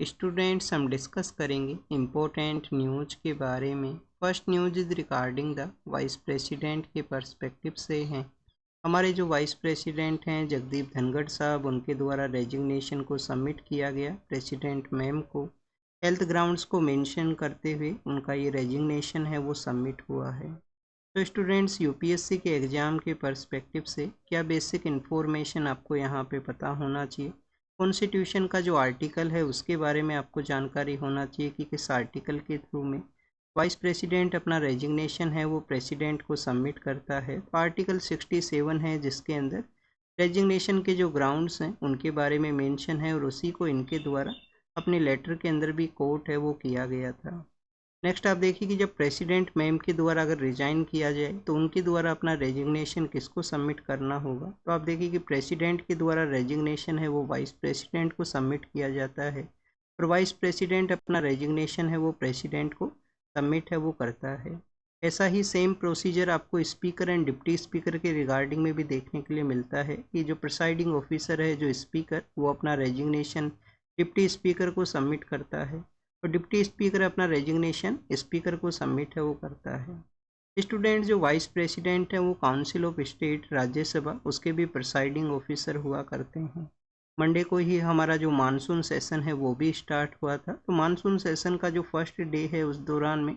Students हम discuss करेंगे important news के बारे में। First news is regarding the vice president के पर्सपेक्टिव से हैं। हमारे जो वाइस प्रेसिडेंट हैं जगदीप धनखड़ साहब, उनके द्वारा रेजिग्नेशन को सबमिट किया गया प्रेसिडेंट मैम को। हेल्थ ग्राउंड्स को मेंशन करते हुए उनका ये रेजिग्नेशन है वो सबमिट हुआ है। तो स्टूडेंट्स यूपीएससी के एग्ज़ाम के पर्सपेक्टिव से क्या बेसिक इन्फॉर्मेशन आपको यहाँ पे पता होना चाहिए। कॉन्स्टिट्यूशन का जो आर्टिकल है उसके बारे में आपको जानकारी होना चाहिए कि किस आर्टिकल के थ्रू में वाइस प्रेसिडेंट अपना रेजिग्नेशन है वो प्रेसिडेंट को सबमिट करता है। तो आर्टिकल 67 है जिसके अंदर रेजिग्नेशन के जो ग्राउंड्स हैं उनके बारे में मेंशन है और उसी को इनके द्वारा अपने लेटर के अंदर भी कोट है वो किया गया था। नेक्स्ट आप देखिए कि जब प्रेसिडेंट मैम के द्वारा अगर रिजाइन किया जाए तो उनके द्वारा अपना रेजिग्नेशन किसको सबमिट करना होगा। तो आप देखिए कि प्रेसिडेंट के द्वारा रेजिग्नेशन है वो वाइस प्रेसिडेंट को सबमिट किया जाता है और वाइस प्रेसिडेंट अपना रेजिग्नेशन है वो प्रेसिडेंट को सबमिट है वो करता है। ऐसा ही सेम प्रोसीजर आपको स्पीकर एंड डिप्टी स्पीकर के रिगार्डिंग में भी देखने के लिए मिलता है कि जो प्रिसाइडिंग ऑफिसर है जो स्पीकर वो अपना रेजिग्नेशन डिप्टी स्पीकर को सबमिट करता है और डिप्टी स्पीकर अपना रेजिग्नेशन स्पीकर को सबमिट है वो करता है। स्टूडेंट जो वाइस प्रेसिडेंट है वो काउंसिल ऑफ स्टेट राज्यसभा उसके भी प्रिसाइडिंग ऑफिसर हुआ करते हैं। मंडे को ही हमारा जो मानसून सेशन है वो भी स्टार्ट हुआ था। तो मानसून सेशन का जो फर्स्ट डे है उस दौरान में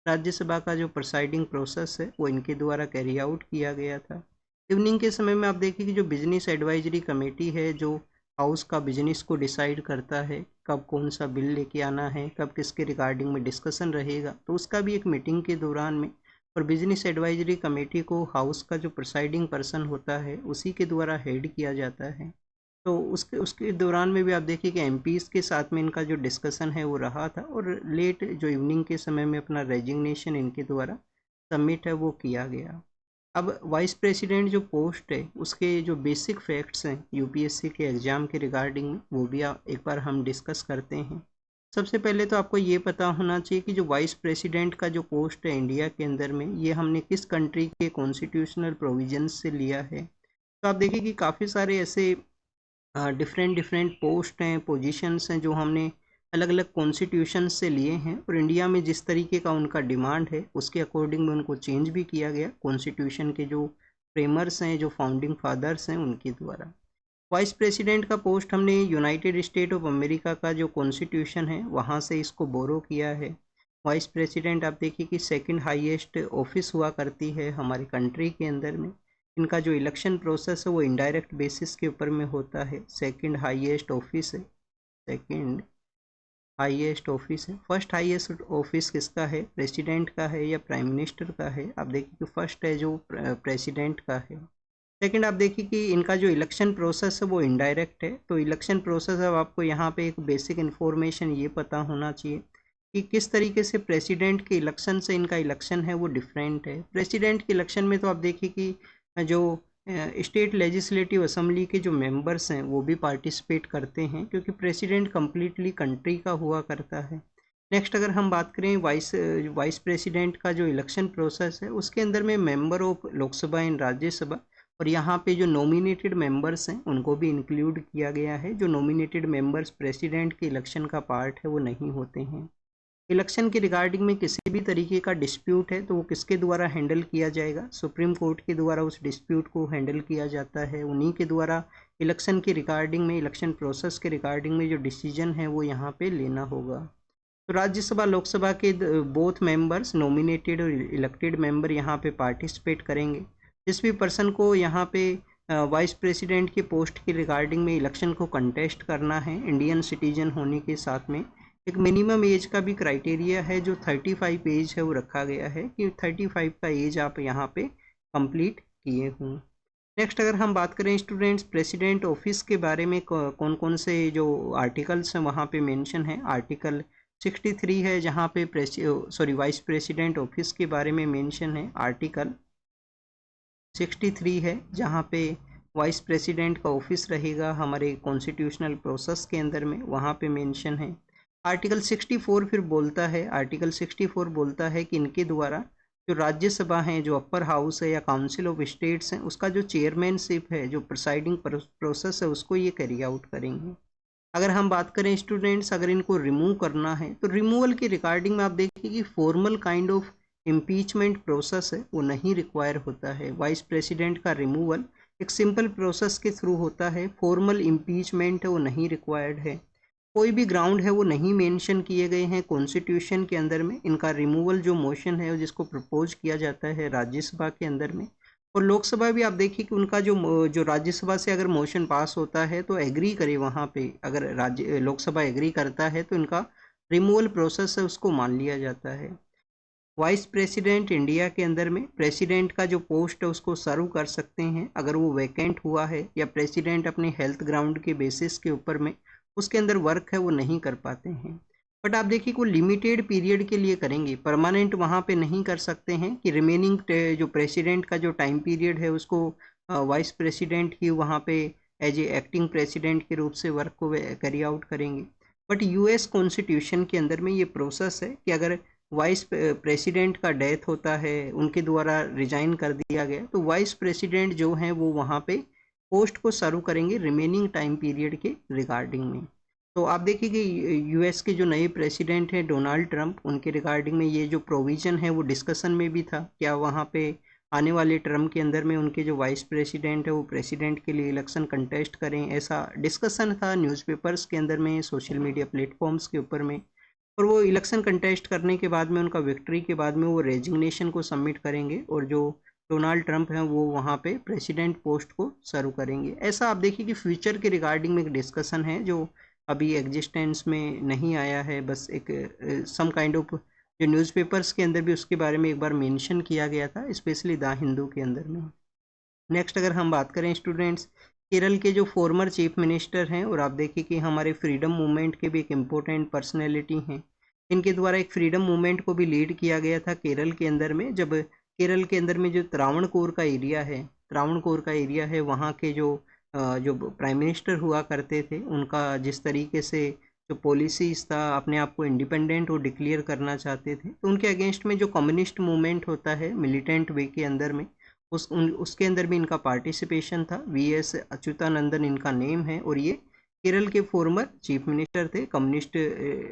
राज्यसभा का जो प्रिसाइडिंग प्रोसेस है वो इनके द्वारा कैरी आउट किया गया था। इवनिंग के समय में आप देखिए कि जो बिजनेस एडवाइजरी कमेटी है जो हाउस का बिजनेस को डिसाइड करता है कब कौन सा बिल लेके आना है, कब किसके रिगार्डिंग में डिस्कशन रहेगा, तो उसका भी एक मीटिंग के दौरान में और बिजनेस एडवाइजरी कमेटी को हाउस का जो प्रिसाइडिंग पर्सन होता है उसी के द्वारा हेड किया जाता है। तो उसके दौरान में भी आप देखिए कि एमपीज़ के साथ में इनका जो डिस्कशन है वो रहा था और लेट जो इवनिंग के समय में अपना रेजिग्नेशन इनके द्वारा सबमिट है वो किया गया। अब वाइस प्रेसिडेंट जो पोस्ट है उसके जो बेसिक फैक्ट्स हैं यूपीएससी के एग्ज़ाम के रिगार्डिंग में वो भी एक बार हम डिस्कस करते हैं। सबसे पहले तो आपको ये पता होना चाहिए कि जो वाइस प्रेसिडेंट का जो पोस्ट है इंडिया के अंदर में ये हमने किस कंट्री के कॉन्स्टिट्यूशनल प्रोविजंस से लिया है। तो आप देखिए कि काफ़ी सारे ऐसे डिफरेंट डिफरेंट पोस्ट हैं, पोजीशंस हैं जो हमने अलग अलग कॉन्स्टिट्यूशन से लिए हैं और इंडिया में जिस तरीके का उनका डिमांड है उसके अकॉर्डिंग में उनको चेंज भी किया गया कॉन्स्टिट्यूशन के जो फ्रेमर्स हैं, जो फाउंडिंग फादर्स हैं उनके द्वारा। वाइस प्रेसिडेंट का पोस्ट हमने यूनाइटेड स्टेट ऑफ अमेरिका का जो कॉन्स्टिट्यूशन है वहाँ से इसको बोरो किया है। वाइस प्रेसिडेंट आप देखिए कि सेकंड हाईएस्ट ऑफिस हुआ करती है हमारे कंट्री के अंदर में। इनका जो इलेक्शन प्रोसेस है वो इनडायरेक्ट बेसिस के ऊपर में होता है। सेकंड हाईएस्ट ऑफिस है, सेकंड हाईएस्ट ऑफिस है। फर्स्ट हाईएस्ट ऑफिस किसका है, प्रेसिडेंट का है या प्राइम मिनिस्टर का है। आप देखिए कि फर्स्ट है जो प्रेसिडेंट का है। सेकंड आप देखिए कि इनका जो इलेक्शन प्रोसेस है वो इनडायरेक्ट है। तो इलेक्शन प्रोसेस अब आपको यहाँ पे एक बेसिक इन्फॉर्मेशन ये पता होना चाहिए कि किस तरीके से प्रेसिडेंट के इलेक्शन से इनका इलेक्शन है वो डिफरेंट है। प्रेसिडेंट के इलेक्शन में तो आप देखिए कि जो स्टेट लेजिस्लेटिव असेंबली के जो मेंबर्स हैं वो भी पार्टिसिपेट करते हैं क्योंकि प्रेसिडेंट कम्प्लीटली कंट्री का हुआ करता है। नेक्स्ट अगर हम बात करें वाइस प्रेसिडेंट का जो इलेक्शन प्रोसेस है उसके अंदर में member of Lok Sabha and Rajya Sabha और यहाँ पे जो नॉमिनेटेड मेंबर्स हैं उनको भी इंक्लूड किया गया है। जो नॉमिनेटेड मेंबर्स प्रेसिडेंट के इलेक्शन का पार्ट है वो नहीं होते हैं। इलेक्शन के रिगार्डिंग में किसी भी तरीके का डिस्प्यूट है तो वो किसके द्वारा हैंडल किया जाएगा, सुप्रीम कोर्ट के द्वारा उस डिस्प्यूट को हैंडल किया जाता है। उन्हीं के द्वारा इलेक्शन के रिगार्डिंग में, इलेक्शन प्रोसेस के रिगार्डिंग में जो डिसीजन है वो यहाँ पे लेना होगा। तो राज्यसभा लोकसभा के बोथ मेंबर्स नॉमिनेटेड और इलेक्टेड मेंबर यहाँ पे पार्टिसिपेट करेंगे। जिस भी पर्सन को यहाँ पे वाइस प्रेसिडेंट के पोस्ट के रिगार्डिंग में इलेक्शन को कंटेस्ट करना है, इंडियन सिटीजन होने के साथ में एक मिनिमम एज का भी क्राइटेरिया है जो 35 एज है वो रखा गया है कि 35 का एज आप यहाँ पे कंप्लीट किए हों। नेक्स्ट अगर हम बात करें स्टूडेंट्स प्रेसिडेंट ऑफिस के बारे में कौन कौन से जो आर्टिकल्स हैं वहाँ पे मेंशन है। आर्टिकल 63 है जहाँ पे वाइस प्रेसिडेंट ऑफिस के बारे में मेंशन है। आर्टिकल 63 है जहाँ पे वाइस प्रेसिडेंट का ऑफिस रहेगा हमारे कॉन्स्टिट्यूशनल प्रोसेस के अंदर में, वहाँ पे मेंशन है। आर्टिकल 64 फिर बोलता है, आर्टिकल 64 बोलता है कि इनके द्वारा जो राज्यसभा है, जो अपर हाउस है या काउंसिल ऑफ स्टेट्स हैं, उसका जो चेयरमैनशिप है, जो प्रिसाइडिंग प्रोसेस है उसको ये कैरी आउट करेंगे। अगर हम बात करें स्टूडेंट्स, अगर इनको रिमूव करना है तो रिमूवल के रिगार्डिंग में आप देखिए कि formal kind of impeachment process है वो नहीं रिक्वायर होता है। वाइस प्रेसिडेंट का रिमूवल एक सिंपल प्रोसेस के थ्रू होता है, फॉर्मल इम्पीचमेंट है वो नहीं रिक्वायर्ड है। कोई भी ग्राउंड है वो नहीं मेंशन किए गए हैं कॉन्स्टिट्यूशन के अंदर में। इनका रिमूवल जो मोशन है जिसको प्रपोज किया जाता है राज्यसभा के अंदर में, और लोकसभा भी आप देखिए कि उनका जो राज्यसभा से अगर मोशन पास होता है तो एग्री करे वहाँ पे, अगर राज्य लोकसभा एग्री करता है तो इनका रिमूवल प्रोसेस है उसको मान लिया जाता है। वाइस प्रेसिडेंट इंडिया के अंदर में प्रेसिडेंट का जो पोस्ट है उसको सर्व कर सकते हैं अगर वो वैकेंट हुआ है या प्रेसिडेंट अपने हेल्थ ग्राउंड के बेसिस के ऊपर में उसके अंदर वर्क है वो नहीं कर पाते हैं। बट आप देखिए को लिमिटेड पीरियड के लिए करेंगे, परमानेंट वहाँ पे नहीं कर सकते हैं कि रिमेनिंग जो प्रेसिडेंट का जो टाइम पीरियड है उसको वाइस प्रेसिडेंट ही वहाँ पे एज ए एक्टिंग प्रेसिडेंट के रूप से वर्क को कैरी आउट करेंगे। बट यूएस कॉन्स्टिट्यूशन के अंदर में ये प्रोसेस है कि अगर वाइस प्रेसिडेंट का डेथ होता है, उनके द्वारा रिजाइन कर दिया गया, तो वाइस प्रेसिडेंट जो हैं वो वहाँ पे पोस्ट को सर्व करेंगे रिमेनिंग टाइम पीरियड के रिगार्डिंग में। तो आप देखिए कि यूएस के जो नए प्रेसिडेंट हैं डोनाल्ड ट्रंप, उनके रिगार्डिंग में ये जो प्रोविज़न है वो डिस्कशन में भी था। क्या वहाँ पे आने वाले टर्म के अंदर में उनके जो वाइस प्रेसिडेंट है वो प्रेसिडेंट के लिए इलेक्शन कंटेस्ट करें, ऐसा डिस्कशन था न्यूज़पेपर्स के अंदर में, सोशल मीडिया प्लेटफॉर्म्स के ऊपर में। और वो इलेक्शन कंटेस्ट करने के बाद में उनका विक्ट्री के बाद में वो रेजिग्नेशन को सबमिट करेंगे और जो डोनाल्ड ट्रंप हैं वो वहाँ पे प्रेसिडेंट पोस्ट को सर्व करेंगे। ऐसा आप देखिए कि फ्यूचर के रिगार्डिंग में एक डिस्कशन है जो अभी एग्जिस्टेंस में नहीं आया है, बस एक सम काइंड ऑफ जो न्यूज़पेपर्स के अंदर भी उसके बारे में एक बार मेंशन किया गया था, स्पेशली द हिंदू के अंदर में। नेक्स्ट अगर हम बात करें स्टूडेंट्स, केरल के जो फॉर्मर चीफ मिनिस्टर हैं, और आप देखिए कि हमारे फ्रीडम मूवमेंट के भी एक इम्पोर्टेंट पर्सनैलिटी हैं, इनके द्वारा एक फ्रीडम मूवमेंट को भी लीड किया गया था केरल के अंदर में। जब केरल के अंदर में जो त्रावणकोर का एरिया है, वहाँ के जो प्राइम मिनिस्टर हुआ करते थे, उनका जिस तरीके से जो पॉलिसीज़ था, अपने आप को इंडिपेंडेंट वो डिक्लेयर करना चाहते थे, तो उनके अगेंस्ट में जो कम्युनिस्ट मूवमेंट होता है मिलिटेंट वे के अंदर में, उसके अंदर भी इनका पार्टिसिपेशन था। वीएस अच्युतानंदन इनका नेम है और ये केरल के फॉर्मर चीफ मिनिस्टर थे, कम्युनिस्ट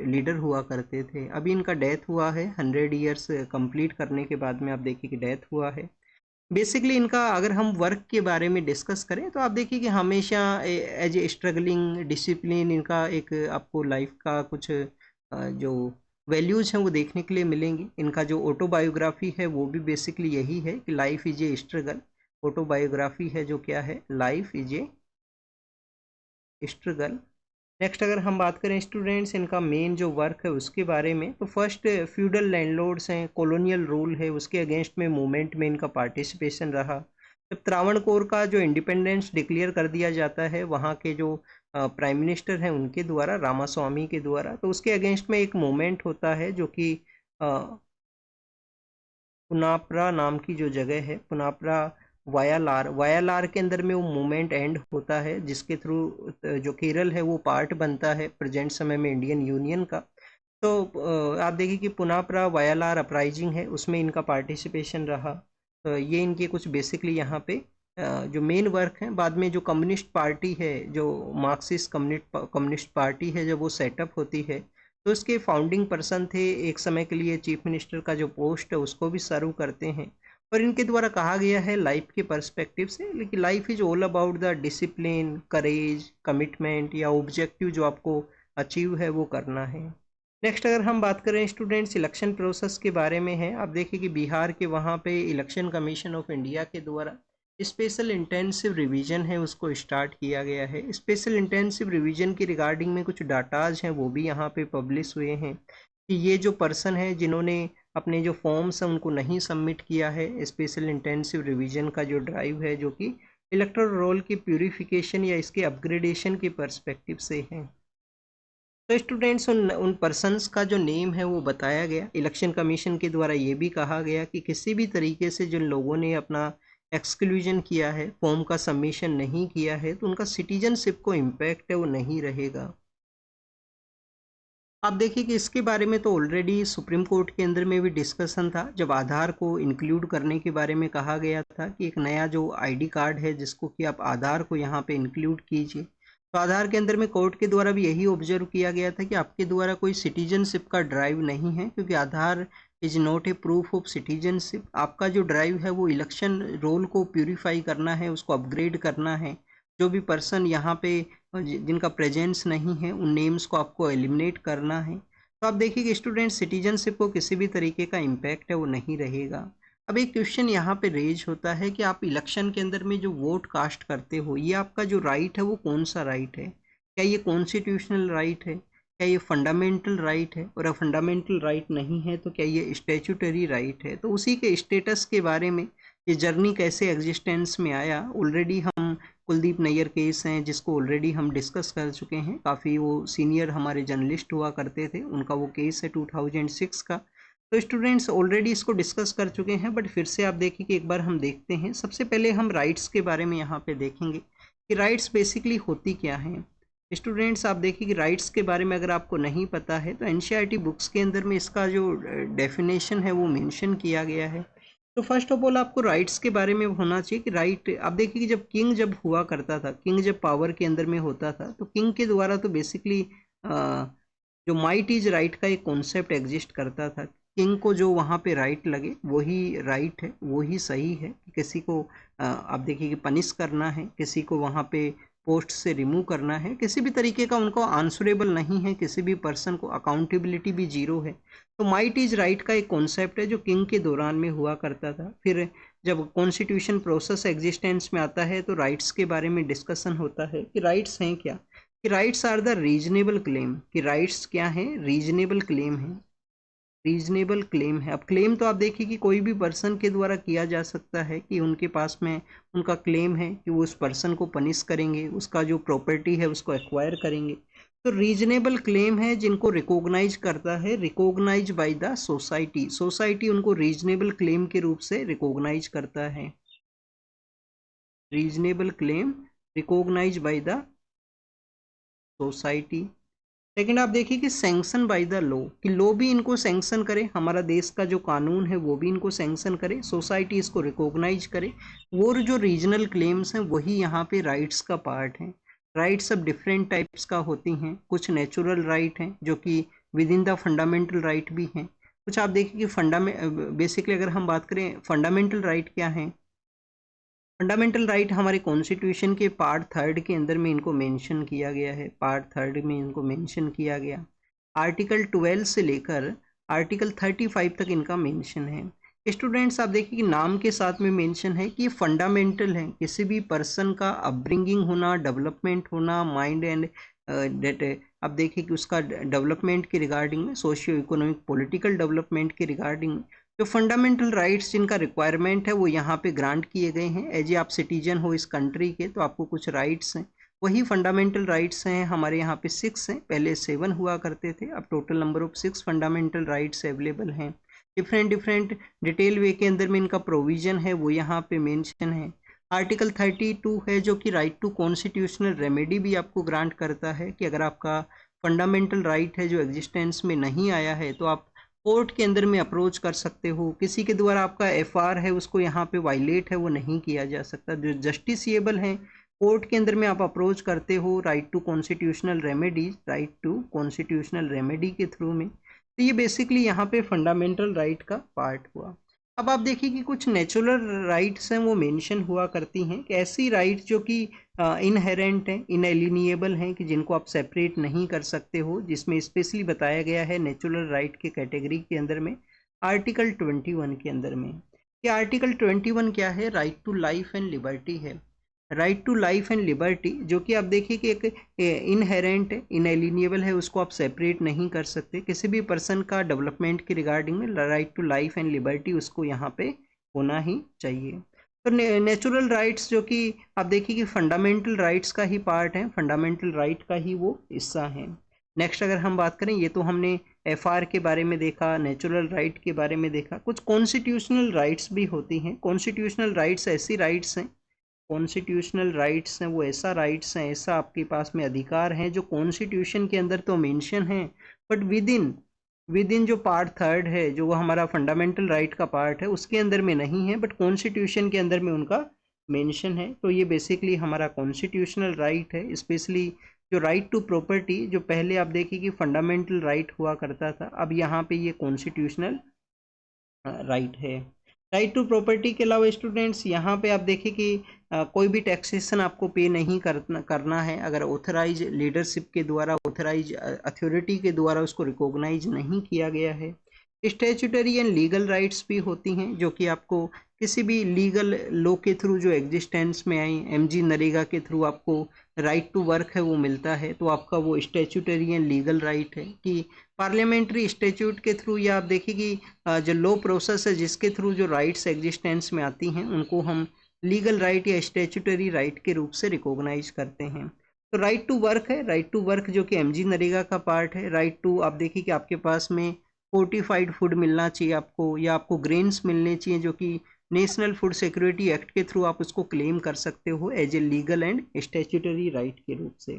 लीडर हुआ करते थे। अभी इनका डेथ हुआ है 100 ईयर्स कंप्लीट करने के बाद में, आप देखिए कि डेथ हुआ है। बेसिकली इनका अगर हम वर्क के बारे में डिस्कस करें तो आप देखिए कि हमेशा एज ए स्ट्रगलिंग डिसिप्लिन इनका एक आपको लाइफ का कुछ जो वैल्यूज़ हैं वो देखने के लिए मिलेंगी। इनका जो ऑटोबायोग्राफी है वो भी बेसिकली यही है कि life is a struggle. Autobiography है जो क्या है, life is a struggle. Next अगर हम बात करें स्टूडेंट्स इनका मेन जो वर्क है उसके बारे में, तो फर्स्ट फ्यूडल लैंडलॉर्ड्स हैं, कॉलोनियल रूल है, उसके अगेंस्ट में मूवमेंट में इनका पार्टिसिपेशन रहा। जब त्रावणकोर का जो इंडिपेंडेंस डिक्लेयर कर दिया जाता है वहाँ के जो प्राइम मिनिस्टर हैं उनके द्वारा, रामास्वामी के द्वारा, तो उसके अगेंस्ट में एक मूवमेंट होता है जो कि पुनापरा नाम की जो जगह है, पुनापरा वायालार के अंदर में वो मूवमेंट एंड होता है, जिसके थ्रू जो केरल है वो पार्ट बनता है प्रेजेंट समय में इंडियन यूनियन का। तो आप देखिए कि पुनापरा वायालार अपराइजिंग है उसमें इनका पार्टिसिपेशन रहा। तो ये इनके कुछ बेसिकली यहाँ पे जो मेन वर्क हैं। बाद में जो कम्युनिस्ट पार्टी है, जो मार्क्सिस्ट कम्युनिस्ट पार्टी है, जब वो सेटअप होती है तो उसके फाउंडिंग पर्सन थे, एक समय के लिए चीफ मिनिस्टर का जो पोस्ट है उसको भी सर्व करते हैं। और इनके द्वारा कहा गया है लाइफ के पर्सपेक्टिव से, लेकिन life is all about the discipline, courage, commitment या ऑब्जेक्टिव जो आपको अचीव है वो करना है। नेक्स्ट अगर हम बात करें स्टूडेंट्स इलेक्शन प्रोसेस के बारे में है, आप देखिए कि बिहार के वहाँ पे इलेक्शन कमीशन ऑफ इंडिया के द्वारा स्पेशल इंटेंसिव रिवीजन है उसको स्टार्ट किया गया है। स्पेशल इंटेंसिव रिवीजन की रिगार्डिंग में कुछ डाटाज हैं वो भी यहाँ पे पब्लिश हुए हैं कि ये जो पर्सन है जिन्होंने अपने जो फॉर्म्स हैं उनको नहीं सबमिट किया है, स्पेशल इंटेंसिव रिवीजन का जो ड्राइव है जो कि इलेक्टोरल रोल की प्यूरिफिकेशन या इसके अपग्रेडेशन के पर्सपेक्टिव से है। तो स्टूडेंट्स उन पर्सन्स का जो नेम है वो बताया गया। इलेक्शन कमीशन के द्वारा ये भी कहा गया कि किसी भी तरीके से जिन लोगों ने अपना एक्सक्लूजन किया है, फॉर्म का सबमिशन नहीं किया है, तो उनका सिटीजनशिप को इम्पैक्ट है वो नहीं रहेगा। आप देखिए कि इसके बारे में तो ऑलरेडी सुप्रीम कोर्ट के अंदर में भी डिस्कशन था, जब आधार को इंक्लूड करने के बारे में कहा गया था कि एक नया जो आईडी कार्ड है जिसको कि आप आधार को यहाँ पे इंक्लूड कीजिए, तो आधार के अंदर में कोर्ट के द्वारा भी यही ऑब्जर्व किया गया था कि आपके द्वारा कोई सिटीजनशिप का ड्राइव नहीं है, क्योंकि Aadhaar is not a proof of citizenship. आपका जो ड्राइव है वो इलेक्शन रोल को प्यूरिफाई करना है, उसको अपग्रेड करना है। जो भी पर्सन यहाँ पे जिनका प्रेजेंस नहीं है उन नेम्स को आपको एलिमिनेट करना है। तो आप देखिए कि स्टूडेंट सिटीजनशिप को किसी भी तरीके का इम्पैक्ट है वो नहीं रहेगा। अब एक क्वेश्चन यहाँ पे रेज होता है कि आप इलेक्शन के अंदर में जो वोट कास्ट करते हो, ये आपका जो राइट है वो कौन सा राइट है? क्या ये कॉन्स्टिट्यूशनल राइट है? क्या ये फंडामेंटल राइट है? और अगर फंडामेंटल राइट नहीं है तो क्या ये स्टैट्यूटरी राइट है? तो उसी के स्टेटस के बारे में, ये जर्नी कैसे एग्जिस्टेंस में आया, ऑलरेडी हम कुलदीप नैयर केस हैं जिसको ऑलरेडी हम डिस्कस कर चुके हैं। काफ़ी वो सीनियर हमारे जर्नलिस्ट हुआ करते थे, उनका वो केस है 2006 का। तो स्टूडेंट्स ऑलरेडी इसको डिस्कस कर चुके हैं, बट फिर से आप देखिए कि एक बार हम देखते हैं। सबसे पहले हम राइट्स के बारे में यहाँ पे देखेंगे कि राइट्स बेसिकली होती क्या हैं। स्टूडेंट्स आप देखिए कि राइट्स के बारे में अगर आपको नहीं पता है तो एनसीईआरटी बुक्स के अंदर में इसका जो डेफिनेशन है वो मेंशन किया गया है। तो फर्स्ट ऑफ ऑल आपको राइट्स के बारे में होना चाहिए कि राइट, आप देखिए कि जब किंग जब हुआ करता था, किंग जब पावर के अंदर में होता था, तो किंग के द्वारा तो बेसिकली जो माइट इज राइट का एक कॉन्सेप्ट एग्जिस्ट करता था। किंग को जो वहाँ पे राइट लगे वही राइट है, वही सही है। किसी को आप देखिए कि पनिश करना है, किसी को वहाँ पे पोस्ट से रिमूव करना है, किसी भी तरीके का उनको आंसरेबल नहीं है, किसी भी पर्सन को अकाउंटेबिलिटी भी जीरो है। तो माइट इज राइट का एक कॉन्सेप्ट है जो किंग के दौरान में हुआ करता था। फिर जब कॉन्स्टिट्यूशन प्रोसेस एग्जिस्टेंस में आता है तो राइट्स के बारे में डिस्कशन होता है कि राइट्स हैं क्या, कि rights are the reasonable claim, कि राइट्स क्या है, रीजनेबल क्लेम है, रीजनेबल क्लेम है। अब क्लेम तो आप देखिए कि कोई भी पर्सन के द्वारा किया जा सकता है कि उनके पास में उनका क्लेम है कि वो उस पर्सन को पनिश करेंगे, उसका जो प्रॉपर्टी है उसको एक्वायर करेंगे। तो रीजनेबल क्लेम है जिनको रिकॉग्नाइज करता है, recognise by the society, society उनको रीजनेबल क्लेम के रूप से रिकॉग्नाइज करता है। Reasonable claim recognise by the society. लेकिन आप देखिए कि सैंक्शन बाय द लॉ, कि लॉ भी इनको सैंक्शन करे, हमारा देश का जो कानून है वो भी इनको सैंक्शन करे, सोसाइटी इसको रिकॉग्नाइज करे। वो जो रीजनल क्लेम्स हैं वही यहाँ पे राइट्स का पार्ट है। राइट्स अब डिफरेंट टाइप्स का होती हैं, कुछ नेचुरल राइट हैं जो कि with in the fundamental right भी हैं। कुछ आप देखिए कि बेसिकली अगर हम बात करें फंडामेंटल राइट क्या है, फंडामेंटल राइट हमारे कॉन्स्टिट्यूशन के पार्ट 3 के अंदर में इनको मेंशन किया गया है, पार्ट 3 में इनको मेंशन किया गया। आर्टिकल 12 से लेकर आर्टिकल 35 तक इनका मेंशन है। स्टूडेंट्स आप देखिए कि नाम के साथ में मेंशन है कि ये फंडामेंटल है, किसी भी पर्सन का अपब्रिंगिंग होना, डेवलपमेंट होना, माइंड एंड डेट, आप देखिए कि उसका डेवलपमेंट के रिगार्डिंग में, सोशियो इकोनॉमिक पॉलिटिकल डेवलपमेंट के रिगार्डिंग में जो फंडामेंटल राइट्स जिनका रिक्वायरमेंट है वो यहाँ पे ग्रांट किए गए हैं। एज ए आप सिटीजन हो इस कंट्री के तो आपको कुछ राइट्स हैं, वही फंडामेंटल राइट्स हैं। हमारे यहाँ पे 6 हैं, पहले 7 हुआ करते थे, अब total number of 6 fundamental rights available हैं। डिफरेंट डिटेल वे के अंदर में इनका प्रोविजन है वो यहाँ पे मेंशन है। आर्टिकल 32 है जो कि राइट टू कॉन्स्टिट्यूशनल रेमेडी भी आपको ग्रांट करता है कि अगर आपका फंडामेंटल राइट है जो एग्जिस्टेंस में नहीं आया है तो आप कोर्ट के अंदर में अप्रोच कर सकते हो। किसी के द्वारा आपका एफआर है उसको यहाँ पे वायलेट है वो नहीं किया जा सकता, जो जस्टिसिएबल हैं कोर्ट के अंदर में आप अप्रोच करते हो right to constitutional remedies, right to constitutional remedy के थ्रू में। तो ये बेसिकली यहाँ पे फंडामेंटल राइट का पार्ट हुआ। अब आप देखिए कि कुछ नेचुरल राइट्स हैं वो मेंशन हुआ करती हैं, कि ऐसी राइट्स जो कि इनहेरेंट हैं, इनएलिनिएबल हैं, कि जिनको आप सेपरेट नहीं कर सकते हो, जिसमें स्पेशली बताया गया है नेचुरल राइट के कैटेगरी के अंदर में आर्टिकल 21 के अंदर में। कि आर्टिकल 21 क्या है, right to life and liberty है। Right to life and liberty जो कि आप देखिए कि एक इनहेरेंट है, इनएलिनिएबल है, उसको आप सेपरेट नहीं कर सकते। किसी भी पर्सन का डेवलपमेंट के रिगार्डिंग में right to life and liberty उसको यहाँ पे होना ही चाहिए। तो नेचुरल राइट्स जो कि आप देखिए कि फंडामेंटल राइट्स का ही पार्ट है, फंडामेंटल राइट का ही वो हिस्सा है। नेक्स्ट अगर हम बात करें, ये तो हमने एफआर के बारे में देखा, नेचुरल राइट के बारे में देखा। कुछ कॉन्स्टिट्यूशनल राइट्स भी होती हैं। कॉन्स्टिट्यूशनल राइट्स ऐसी राइट्स हैं, कॉन्स्टिट्यूशनल राइट्स हैं वो ऐसा राइट्स हैं, ऐसा आपके पास में अधिकार हैं जो कॉन्स्टिट्यूशन के अंदर तो मेंशन है, बट विद इन जो पार्ट 3 है, जो वो हमारा फंडामेंटल राइट का पार्ट है, उसके अंदर में नहीं है, बट कॉन्स्टिट्यूशन के अंदर में उनका मेंशन है। तो ये बेसिकली हमारा कॉन्स्टिट्यूशनल राइट है। स्पेशली जो राइट टू प्रॉपर्टी, जो पहले आप देखिए कि फंडामेंटल राइट हुआ करता था, अब यहाँ पे ये कॉन्स्टिट्यूशनल राइट है। राइट टू प्रॉपर्टी के अलावा स्टूडेंट्स यहाँ पे आप देखिए कि कोई भी टैक्सेशन आपको पे नहीं करना है अगर ऑथराइज लीडरशिप के द्वारा, ऑथराइज अथॉरिटी के द्वारा उसको रिकॉग्नाइज नहीं किया गया है। स्टैट्यूटरी एंड लीगल राइट्स भी होती हैं जो कि आपको किसी भी लीगल लॉ के थ्रू जो एग्जिस्टेंस में आई, एमजी नरेगा के थ्रू आपको राइट टू वर्क है वो मिलता है, तो आपका वो स्टैट्यूटरी एंड लीगल राइट है। कि पार्लियामेंट्री स्टैट्यूट के थ्रू या आप देखिए कि जो लॉ प्रोसेस है जिसके थ्रू जो राइट्स एग्जिस्टेंस में आती हैं उनको हम लीगल राइट या स्टैट्यूटरी राइट के रूप से रिकॉग्नाइज करते हैं। तो राइट टू वर्क है, राइट टू वर्क जो कि एमजी नरेगा का पार्ट है। राइट टू आप देखिए कि आपके पास में फोर्टिफाइड फूड मिलना चाहिए आपको, या आपको ग्रेन्स मिलने चाहिए जो कि नेशनल फूड सिक्योरिटी एक्ट के थ्रू आप उसको क्लेम कर सकते हो as a legal and statutory right के रूप से।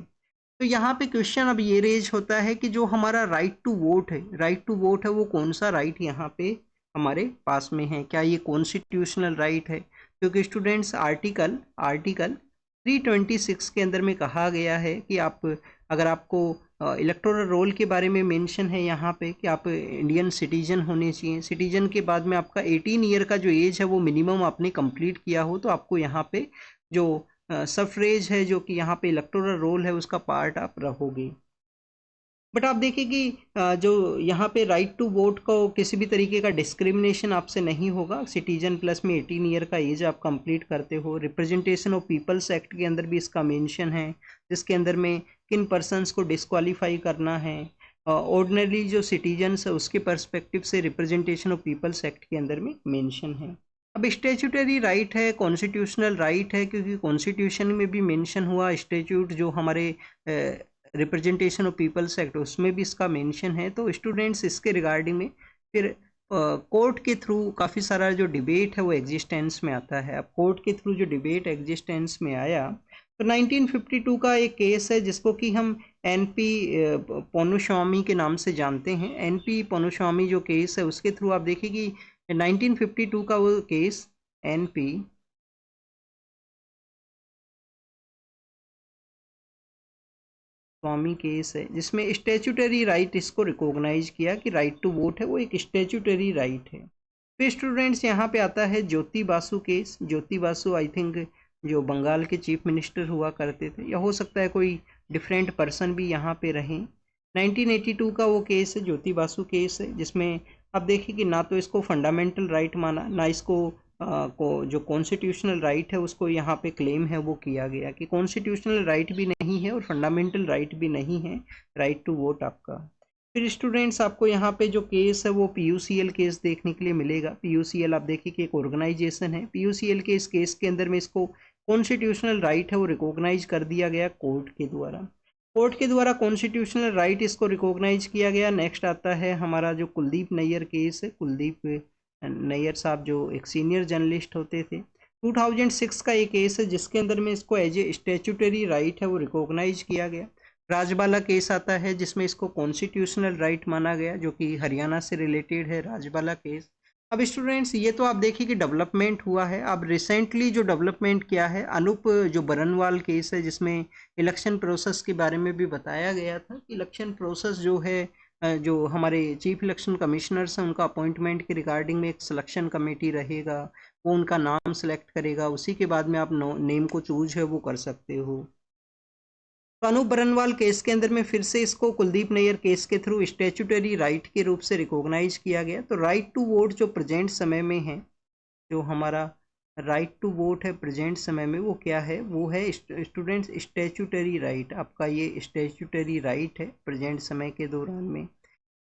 तो यहाँ पे क्वेश्चन अब ये रेज होता है कि जो हमारा राइट टू वोट है, राइट टू वोट है वो कौन सा राइट यहाँ पे हमारे पास में है, क्या ये कॉन्स्टिट्यूशनल राइट है? क्योंकि स्टूडेंट्स आर्टिकल 326 के अंदर में कहा गया है कि आप, अगर आपको इलेक्टोरल रोल के बारे में मेंशन है यहाँ पे कि आप इंडियन सिटीजन होने चाहिए, सिटीजन के बाद में आपका 18 ईयर का जो एज है वो मिनिमम आपने कंप्लीट किया हो, तो आपको यहाँ पे जो सफरेज है, जो कि यहाँ पे इलेक्टोरल रोल है, उसका पार्ट आप रहोगे। बट आप देखिए कि जो यहाँ पे राइट टू वोट को किसी भी तरीके का डिस्क्रिमिनेशन आपसे नहीं होगा। सिटीजन प्लस में 18 ईयर का एज आप कंप्लीट करते हो। रिप्रेजेंटेशन ऑफ पीपल्स एक्ट के अंदर भी इसका मेंशन है, जिसके अंदर में किन पर्सनस को डिस्क्वालीफाई करना है। ऑर्डिनरी जो सिटीजन्स है उसके पर्सपेक्टिव से रिप्रेजेंटेशन ऑफ पीपल्स एक्ट के अंदर में मेंशन है। अब स्टैट्यूटरी राइट है, कॉन्स्टिट्यूशनल राइट है, क्योंकि कॉन्स्टिट्यूशन में भी मेंशन हुआ, स्टैट्यूट जो हमारे रिप्रेजेंटेशन ऑफ पीपल्स एक्ट उसमें भी इसका मेंशन है। तो स्टूडेंट्स इसके रिगार्डिंग में फिर कोर्ट के थ्रू काफ़ी सारा जो डिबेट है वो एग्जिस्टेंस में आता है। अब कोर्ट के थ्रू जो डिबेट एग्जिस्टेंस में आया, तो 1952 का एक केस है जिसको कि हम एनपी पोनुस्वामी के नाम से जानते हैं। एनपी पोनुस्वामी जो केस है उसके थ्रू आप देखिए कि 1952 का वो केस एनपी स्वामी केस है, जिसमें स्टैट्यूटरी राइट इसको रिकॉग्नाइज किया कि राइट टू वोट है वो एक स्टैट्यूटरी राइट है। फिर स्टूडेंट्स यहाँ पे आता है Jyoti Basu case. Jyoti Basu I think जो बंगाल के चीफ मिनिस्टर हुआ करते थे, या हो सकता है कोई डिफरेंट पर्सन भी यहाँ पे रहे। 1982 का वो केस है, ज्योति बासु केस है, जिसमें आप देखिए कि ना तो इसको फंडामेंटल राइट माना, ना इसको को जो कॉन्स्टिट्यूशनल राइट है उसको यहाँ पे क्लेम है वो किया गया कि कॉन्स्टिट्यूशनल राइट भी नहीं है और फंडामेंटल राइट भी नहीं है राइट टू वोट आपका। फिर स्टूडेंट्स आपको यहाँ पे जो केस है वो PUCL केस देखने के लिए मिलेगा। PUCL आप देखिए कि एक ऑर्गेनाइजेशन है। PUCL के इस केस के अंदर में इसको कॉन्स्टिट्यूशनल राइट है वो रिकॉग्नाइज कर दिया गया कोर्ट के द्वारा। कोर्ट के द्वारा कॉन्स्टिट्यूशनल राइट इसको रिकॉग्नाइज किया गया। नेक्स्ट आता है हमारा जो कुलदीप नैयर केस है। कुलदीप नैयर साहब जो एक सीनियर जर्नलिस्ट होते थे। 2006 का एक केस है जिसके अंदर में इसको एज ए स्टैट्यूटरी राइट है वो रिकॉग्नाइज किया गया। राजबाला केस आता है जिसमें इसको कॉन्स्टिट्यूशनल राइट माना गया, जो कि हरियाणा से रिलेटेड है राजबाला केस। अब स्टूडेंट्स ये तो आप देखिए कि डेवलपमेंट हुआ है। अब रिसेंटली जो डेवलपमेंट किया है, अनूप जो बरनवाल केस है जिसमें इलेक्शन प्रोसेस के बारे में भी बताया गया था कि इलेक्शन प्रोसेस जो है, जो हमारे चीफ इलेक्शन कमिश्नर्स हैं उनका अपॉइंटमेंट के रिगार्डिंग में एक सिलेक्शन कमेटी रहेगा, वो उनका नाम सेलेक्ट करेगा, उसी के बाद में आप नेम को चूज है वो कर सकते हो। तो अनूप बरनवाल केस के अंदर में फिर से इसको कुलदीप नैयर केस के थ्रू स्टैट्यूटरी राइट के रूप से रिकॉग्नाइज किया गया। तो राइट टू वोट जो प्रेजेंट समय में है, जो हमारा राइट टू वोट है प्रेजेंट समय में, वो क्या है, वो है स्टूडेंट्स स्टैट्यूटरी राइट। आपका ये स्टैट्यूटरी राइट है प्रेजेंट समय के दौरान में।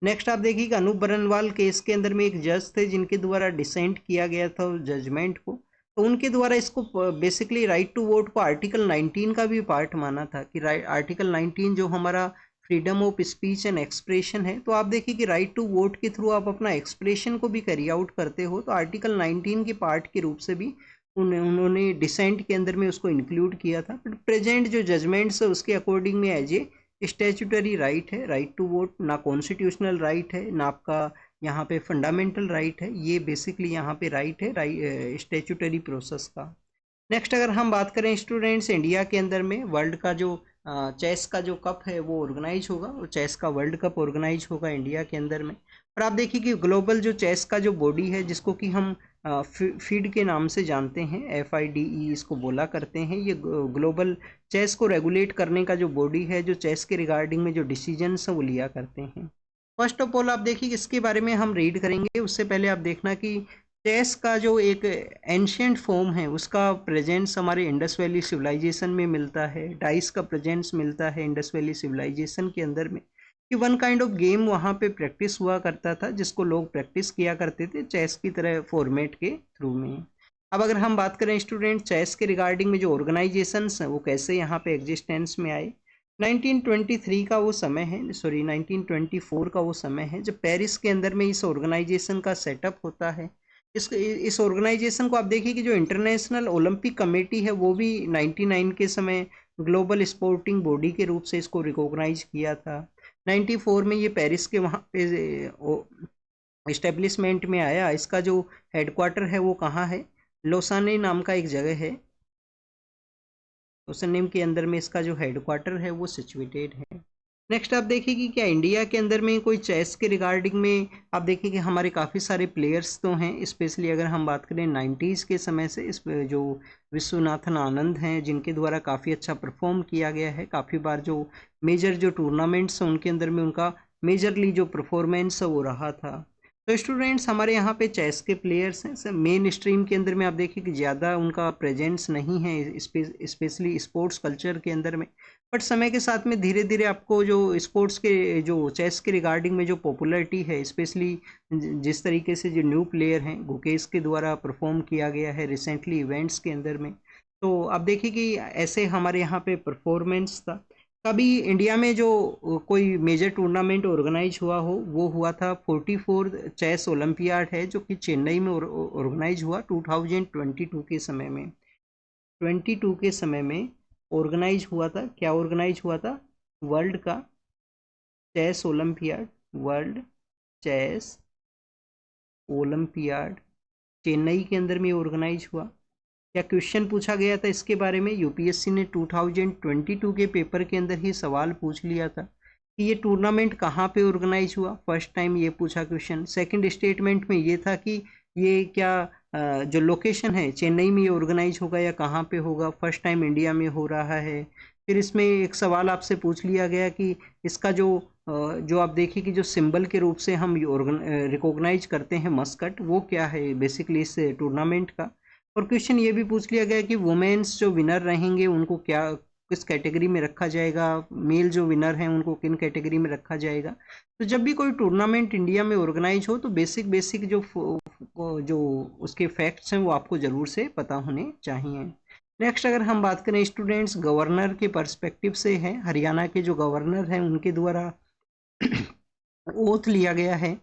नेक्स्ट आप देखिए कि अनूप बरनवाल केस के अंदर में एक जज थे जिनके द्वारा डिसेंट किया गया था जजमेंट को, तो उनके द्वारा इसको बेसिकली राइट टू वोट को आर्टिकल 19 का भी पार्ट माना था कि आर्टिकल 19 जो हमारा freedom of speech and expression है, तो आप देखिए कि राइट टू वोट के थ्रू आप अपना एक्सप्रेशन को भी कैरी आउट करते हो, तो आर्टिकल 19 के पार्ट के रूप से भी उन्होंने डिसेंट के अंदर में उसको इंक्लूड किया था। बट प्रेजेंट जो जजमेंट्स है उसके अकॉर्डिंग में एज ए स्टैट्यूटरी राइट है राइट टू वोट, ना कॉन्स्टिट्यूशनल राइट है ना आपका यहाँ पे फंडामेंटल राइट है, ये बेसिकली यहाँ पे राइट है स्टैट्यूटरी प्रोसेस का। नेक्स्ट अगर हम बात करें स्टूडेंट्स, इंडिया के अंदर में वर्ल्ड का जो चेस का जो कप है वो ऑर्गेनाइज होगा, और चेस का वर्ल्ड कप ऑर्गेनाइज होगा इंडिया के अंदर में। और आप देखिए कि ग्लोबल जो चेस का जो बॉडी है, जिसको कि हम फीड के नाम से जानते हैं, FIDE इसको बोला करते हैं, ये ग्लोबल चेस को रेगुलेट करने का जो बॉडी है, जो चेस के रिगार्डिंग में जो डिसीजंस हैं वो लिया करते हैं। फर्स्ट ऑफ ऑल आप देखिए कि इसके बारे में हम रीड करेंगे, उससे पहले आप देखना कि चेस का जो एक एंशियंट फॉर्म है उसका प्रेजेंस हमारे इंडस वैली सिविलाइजेशन में मिलता है, डाइस का प्रेजेंस मिलता है इंडस वैली सिविलाइजेशन के अंदर में, कि वन काइंड ऑफ गेम वहाँ पे प्रैक्टिस हुआ करता था, जिसको लोग प्रैक्टिस किया करते थे चेस की तरह फॉर्मेट के थ्रू में। अब अगर हम बात करें स्टूडेंट चेस के रिगार्डिंग में जो ऑर्गेनाइजेशंस हैं वो कैसे यहाँ पे एग्जिस्टेंस में आए, 1923 का वो समय है, सॉरी 1924 का वो समय है जब पेरिस के अंदर में इस ऑर्गेनाइजेशन का सेटअप होता है। इस ऑर्गेनाइजेशन को आप देखिए कि जो इंटरनेशनल ओलंपिक कमेटी है वो भी 99 के समय ग्लोबल स्पोर्टिंग बॉडी के रूप से इसको रिकॉग्नाइज किया था। 94 में ये पेरिस के वहाँ पे इस्टेब्लिशमेंट में आया। इसका जो हेडक्वार्टर है वो कहाँ है, लोसाने नाम का एक जगह है, लोसाने के अंदर में इसका जो हेडक्वार्टर है वो सिचुएटेड है। नेक्स्ट आप देखिए कि क्या इंडिया के अंदर में कोई चेस के रिगार्डिंग में आप देखिए कि हमारे काफ़ी सारे प्लेयर्स तो हैं, स्पेशली अगर हम बात करें 90s के समय से, इस जो विश्वनाथन आनंद हैं जिनके द्वारा काफ़ी अच्छा परफॉर्म किया गया है, काफ़ी बार जो मेजर जो टूर्नामेंट्स हैं उनके अंदर में उनका मेजरली जो परफॉर्मेंस है वो रहा था। तो स्टूडेंट्स हमारे यहाँ पे चेस के प्लेयर्स हैं, सर मेन स्ट्रीम के अंदर में आप देखिए कि ज़्यादा उनका प्रेजेंस नहीं है, स्पेशली स्पोर्ट्स कल्चर के अंदर में, बट समय के साथ में धीरे धीरे आपको जो स्पोर्ट्स के जो चेस के रिगार्डिंग में जो पॉपुलैरिटी है, स्पेशली जिस तरीके से जो न्यू प्लेयर हैं गुकेश के द्वारा परफॉर्म किया गया है रिसेंटली इवेंट्स के अंदर में, तो आप देखिए कि ऐसे हमारे यहाँ पे परफॉर्मेंस था। कभी इंडिया में जो कोई मेजर टूर्नामेंट ऑर्गेनाइज हुआ हो वो हुआ था 44 चेस ओलंपियाड है, जो कि चेन्नई में ऑर्गेनाइज हुआ 2022 के समय में, 22 के समय में ऑर्गेनाइज हुआ था। क्या ऑर्गेनाइज हुआ था, वर्ल्ड का chess olympiad, world chess olympiad Chennai के अंदर में ऑर्गेनाइज हुआ। क्या क्वेश्चन पूछा गया था इसके बारे में, यूपीएससी ने 2022 के पेपर के अंदर ही सवाल पूछ लिया था कि ये टूर्नामेंट कहाँ पे ऑर्गेनाइज हुआ, फर्स्ट टाइम ये पूछा क्वेश्चन। सेकंड स्टेटमेंट में ये था कि ये क्या जो लोकेशन है चेन्नई में ये ऑर्गेनाइज होगा या कहाँ पे होगा, फर्स्ट टाइम इंडिया में हो रहा है। फिर इसमें एक सवाल आपसे पूछ लिया गया कि इसका जो आप देखिए कि जो सिंबल के रूप से हम रिकॉग्नाइज करते हैं मस्कट, वो क्या है बेसिकली इस टूर्नामेंट का। और क्वेश्चन ये भी पूछ लिया गया कि वुमेन्स जो विनर रहेंगे उनको क्या किस कैटेगरी में रखा जाएगा, मेल जो विनर हैं उनको किन कैटेगरी में रखा जाएगा। तो जब भी कोई टूर्नामेंट इंडिया में ऑर्गेनाइज हो तो बेसिक जो उसके फैक्ट्स हैं वो आपको ज़रूर से पता होने चाहिए। नेक्स्ट अगर हम बात करें स्टूडेंट्स गवर्नर के पर्सपेक्टिव से है, हरियाणा के जो गवर्नर हैं उनके द्वारा ओथ लिया गया है।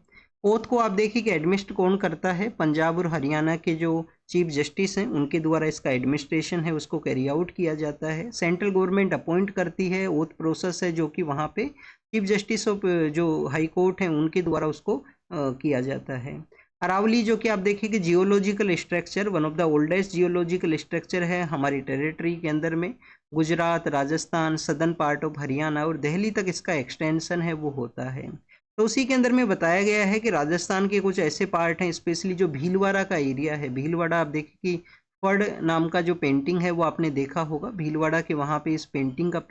ओथ को आप देखिए कि एडमिनिस्ट्रेट कौन करता है, पंजाब और हरियाणा के जो चीफ जस्टिस हैं उनके द्वारा इसका एडमिनिस्ट्रेशन है उसको कैरी आउट किया जाता है। सेंट्रल गवर्नमेंट अपॉइंट करती है, ओथ प्रोसेस है जो कि वहाँ पे चीफ जस्टिस ऑफ जो हाई कोर्ट हैं उनके द्वारा उसको किया जाता है। अरावली जो कि आप देखिए कि geological structure one of the oldest geological structure है हमारी टेरिटरी के अंदर में, Gujarat, Rajasthan, southern part of Haryana और दिल्ली तक इसका एक्सटेंशन है वो होता है। तो उसी के अंदर में बताया गया है कि राजस्थान के कुछ ऐसे पार्ट हैं, स्पेशली जो भीलवाड़ा का एरिया है, भीलवाड़ा आप देखिए कि फड़ नाम का जो पेंटिंग है वो आपने देखा होगा, भीलवाड़ा के वहाँ पे इस पेंटिंग का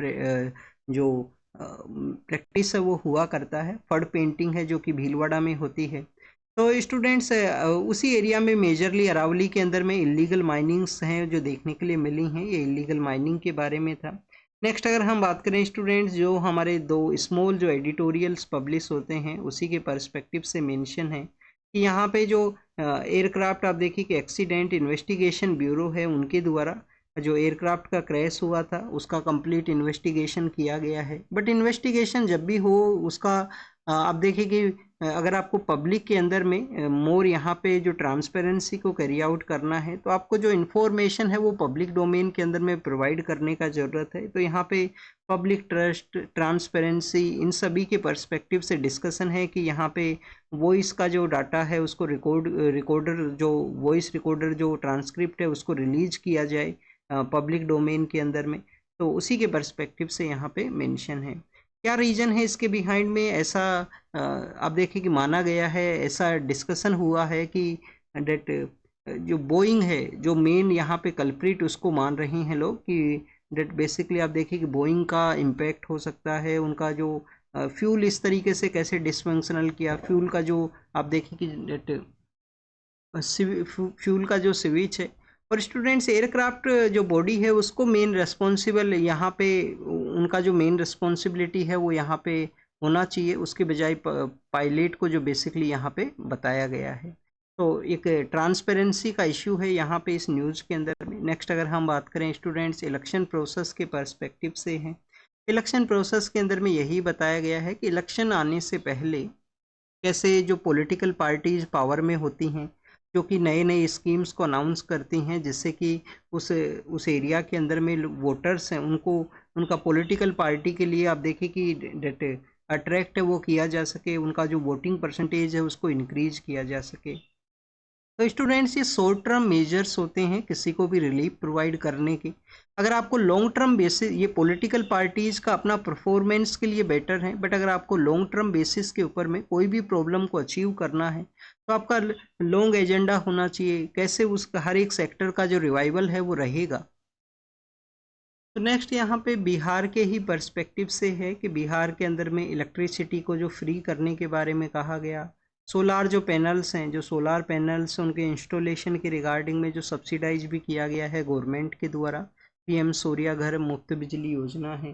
जो प्रैक्टिस है वो हुआ करता है, फड़ पेंटिंग है जो कि भीलवाड़ा में होती है। तो स्टूडेंट्स उसी एरिया में मेजरली अरावली के अंदर में इलीगल माइनिंग्स हैं जो देखने के लिए मिली हैं, ये इलीगल माइनिंग के बारे में था। नेक्स्ट अगर हम बात करें स्टूडेंट्स जो हमारे दो स्मॉल जो एडिटोरियल्स पब्लिश होते हैं उसी के पर्सपेक्टिव से मेंशन है कि यहाँ पे जो एयरक्राफ्ट आप देखिए कि एक्सीडेंट इन्वेस्टिगेशन ब्यूरो है उनके द्वारा जो एयरक्राफ्ट का क्रैश हुआ था उसका कंप्लीट इन्वेस्टिगेशन किया गया है। बट इन्वेस्टिगेशन जब भी हो उसका आप देखिए कि अगर आपको पब्लिक के अंदर में मोर यहाँ पे जो ट्रांसपेरेंसी को कैरी आउट करना है, तो आपको जो इन्फॉर्मेशन है वो पब्लिक डोमेन के अंदर में प्रोवाइड करने का ज़रूरत है। तो यहाँ पे पब्लिक ट्रस्ट, ट्रांसपेरेंसी, इन सभी के पर्सपेक्टिव से डिस्कशन है कि यहाँ पे वॉइस का जो डाटा है उसको रिकॉर्डर जो वॉइस रिकॉर्डर जो ट्रांसक्रिप्ट है उसको रिलीज किया जाए पब्लिक डोमेन के अंदर में। तो उसी के पर्सपेक्टिव से यहाँ पे मेंशन है। क्या रीज़न है इसके बिहाइंड में, ऐसा आप देखिए कि माना गया है, ऐसा डिस्कशन हुआ है कि डेट जो बोइंग है, जो मेन यहाँ पे कल्प्रिट उसको मान रहे हैं लोग कि डेट बेसिकली आप देखिए कि बोइंग का इम्पैक्ट हो सकता है, उनका जो फ्यूल इस तरीके से कैसे डिसफंक्शनल किया, फ्यूल का जो आप देखिए कि डेट फ्यूल का जो स्विच है। और स्टूडेंट्स एयरक्राफ्ट जो बॉडी है उसको मेन रेस्पॉन्सिबल यहाँ पे, उनका जो मेन रिस्पॉन्सिबिलिटी है वो यहाँ पे होना चाहिए, उसके बजाय पायलट को जो बेसिकली यहाँ पे बताया गया है। तो एक ट्रांसपेरेंसी का इश्यू है यहाँ पे इस न्यूज़ के अंदर में। नेक्स्ट अगर हम बात करें स्टूडेंट्स इलेक्शन प्रोसेस के पर्सपेक्टिव से हैं। इलेक्शन प्रोसेस के अंदर में यही बताया गया है कि इलेक्शन आने से पहले कैसे जो पॉलिटिकल पार्टीज पावर में होती हैं, जो कि नए नए स्कीम्स को अनाउंस करती हैं, जिससे कि उस एरिया के अंदर में वोटर्स हैं उनको उनका पॉलिटिकल पार्टी के लिए आप देखिए कि डेट अट्रैक्ट है वो किया जा सके, उनका जो वोटिंग परसेंटेज है उसको इंक्रीज किया जा सके। तो स्टूडेंट्स ये शॉर्ट टर्म मेजर्स होते हैं किसी को भी रिलीफ प्रोवाइड करने के। अगर आपको लॉन्ग टर्म बेसिस, ये पॉलिटिकल पार्टीज का अपना परफॉर्मेंस के लिए बेटर है, बट अगर आपको लॉन्ग टर्म बेसिस के ऊपर में कोई भी प्रॉब्लम को अचीव करना है तो आपका लॉन्ग एजेंडा होना चाहिए, कैसे उसका हर एक सेक्टर का जो रिवाइवल है वो रहेगा। तो नेक्स्ट यहाँ पे बिहार के ही पर्सपेक्टिव से है कि बिहार के अंदर में इलेक्ट्रिसिटी को जो फ्री करने के बारे में कहा गया। सोलार जो पैनल्स हैं, जो सोलार पैनल्स उनके इंस्टॉलेशन के रिगार्डिंग में जो सब्सिडाइज भी किया गया है गवर्नमेंट के द्वारा, पीएम सूर्या घर मुफ्त बिजली योजना है।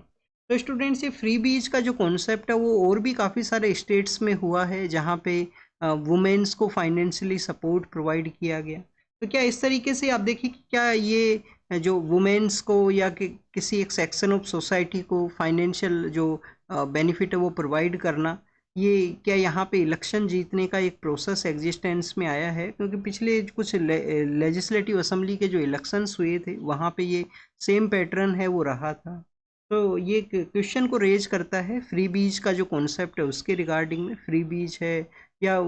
तो स्टूडेंट्स ये फ्री बीज का जो कॉन्सेप्ट है वो और भी काफ़ी सारे स्टेट्स में हुआ है जहाँ पे वुमेन्स को फाइनेंशियली सपोर्ट प्रोवाइड किया गया। तो क्या इस तरीके से आप देखिए कि क्या ये जो वुमेन्स को या किसी एक सेक्शन ऑफ सोसाइटी को फाइनेंशियल जो बेनिफिट है वो प्रोवाइड करना, ये क्या यहाँ पे इलेक्शन जीतने का एक प्रोसेस एग्जिस्टेंस में आया है? क्योंकि पिछले कुछ लेजिस्लेटिव असेंबली के जो इलेक्शंस हुए थे वहाँ पे ये सेम पैटर्न है वो रहा था। तो ये क्वेश्चन को रेज करता है फ्री बीज का जो कॉन्सेप्ट है उसके रिगार्डिंग में। फ्री बीज है या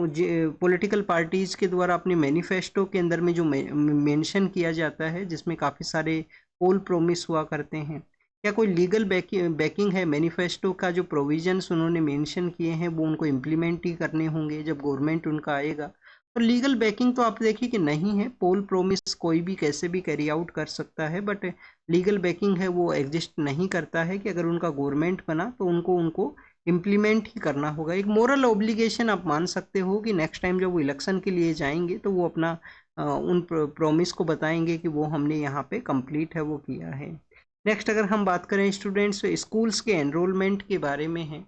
पॉलिटिकल पार्टीज के द्वारा अपने मैनिफेस्टो के अंदर में जो मेंशन किया जाता है, जिसमें काफ़ी सारे पोल प्रोमिस हुआ करते हैं, क्या कोई लीगल बैकिंग है? मैनिफेस्टो का जो प्रोविजंस उन्होंने मेंशन किए हैं वो उनको इम्प्लीमेंट ही करने होंगे जब गवर्नमेंट उनका आएगा। तो लीगल बैकिंग तो आप देखिए कि नहीं है, पोल प्रोमिस कोई भी कैसे भी कैरी आउट कर सकता है, बट लीगल बैकिंग है वो एग्जिस्ट नहीं करता है कि अगर उनका गवर्नमेंट बना तो उनको इम्प्लीमेंट ही करना होगा। एक मोरल ऑब्लिगेशन आप मान सकते हो कि नेक्स्ट टाइम जब वो इलेक्शन के लिए जाएंगे तो वो अपना उन प्रोमिस को बताएंगे कि वो हमने यहाँ पे कंप्लीट है वो किया है। नेक्स्ट अगर हम बात करें स्टूडेंट्स स्कूल्स के एनरोलमेंट के बारे में है